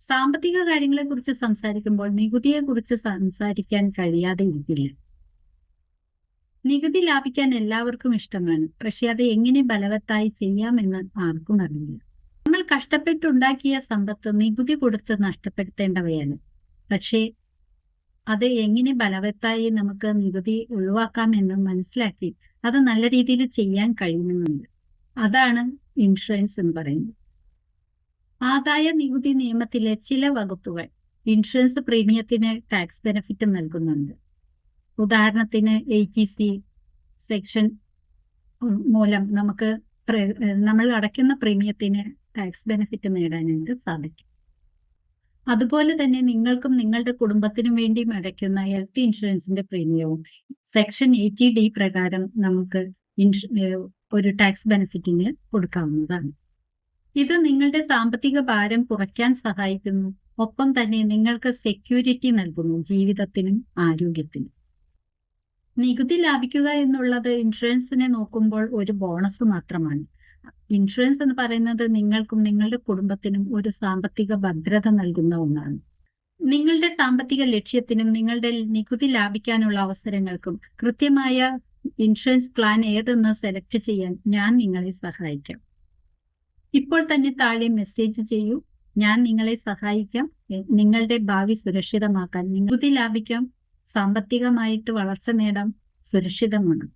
സാമ്പത്തിക കാര്യങ്ങളെക്കുറിച്ച് സംസാരിക്കുമ്പോൾ നികുതിയെക്കുറിച്ച് സംസാരിക്കാൻ കഴിയാതെ ഇരിക്കില്ല. നികുതി ലാഭിക്കാൻ എല്ലാവർക്കും ഇഷ്ടമാണ്. പക്ഷെ അത് എങ്ങനെ ബലവത്തായി ചെയ്യാമെന്ന് ആർക്കും അറിയില്ല. നമ്മൾ കഷ്ടപ്പെട്ടുണ്ടാക്കിയ സമ്പത്ത് നികുതി കൊടുത്ത് നഷ്ടപ്പെടുത്തേണ്ടവയാണ്. പക്ഷേ അത് എങ്ങനെ ബലവത്തായി നമുക്ക് നികുതി ഒഴിവാക്കാമെന്ന് മനസ്സിലാക്കി അത് നല്ല രീതിയിൽ ചെയ്യാൻ കഴിയുന്നുണ്ട്. അതാണ് ഇൻഷുറൻസ് എന്ന് പറയുന്നത്. ആദായ നികുതി നിയമത്തിലെ ചില വകുപ്പുകൾ ഇൻഷുറൻസ് പ്രീമിയത്തിന് ടാക്സ് ബെനിഫിറ്റ് നൽകുന്നുണ്ട്. ഉദാഹരണത്തിന് ATC സെക്ഷൻ മൂലം നമുക്ക് നമ്മൾ അടയ്ക്കുന്ന പ്രീമിയത്തിന് ടാക്സ് ബെനിഫിറ്റ് നേടാനായിട്ട് സാധിക്കും. അതുപോലെ തന്നെ നിങ്ങൾക്കും നിങ്ങളുടെ കുടുംബത്തിനും വേണ്ടിയും അടയ്ക്കുന്ന ഹെൽത്ത് ഇൻഷുറൻസിന്റെ പ്രീമിയവും സെക്ഷൻ 80D പ്രകാരം നമുക്ക് ഒരു ടാക്സ് ബെനിഫിറ്റിന് കൊടുക്കാവുന്നതാണ്. ഇത് നിങ്ങളുടെ സാമ്പത്തിക ഭാരം കുറയ്ക്കാൻ സഹായിക്കുന്നു. ഒപ്പം തന്നെ നിങ്ങൾക്ക് സെക്യൂരിറ്റി നൽകുന്നു ജീവിതത്തിനും ആരോഗ്യത്തിനും. നികുതി ലാഭിക്കുക എന്നുള്ളത് ഇൻഷുറൻസിനെ നോക്കുമ്പോൾ ഒരു ബോണസ് മാത്രമാണ്. ഇൻഷുറൻസ് എന്ന് പറയുന്നത് നിങ്ങൾക്കും നിങ്ങളുടെ കുടുംബത്തിനും ഒരു സാമ്പത്തിക ഭദ്രത നൽകുന്ന ഒന്നാണ്. നിങ്ങളുടെ സാമ്പത്തിക ലക്ഷ്യത്തിനും നിങ്ങളുടെ നികുതി ലാഭിക്കാനുള്ള അവസരങ്ങൾക്കും കൃത്യമായ ഇൻഷുറൻസ് പ്ലാൻ ഏതെന്ന് സെലക്ട് ചെയ്യാൻ ഞാൻ നിങ്ങളെ സഹായിക്കാം. ഇപ്പോൾ തന്നെ താഴെ മെസ്സേജ് ചെയ്യൂ. ഞാൻ നിങ്ങളെ സഹായിക്കാം. നിങ്ങളുടെ ഭാവി സുരക്ഷിതമാക്കാൻ നികുതി ലാഭിക്കാം, സാമ്പത്തികമായിട്ട് വളർച്ച നേടാം, സുരക്ഷിതമാണ്.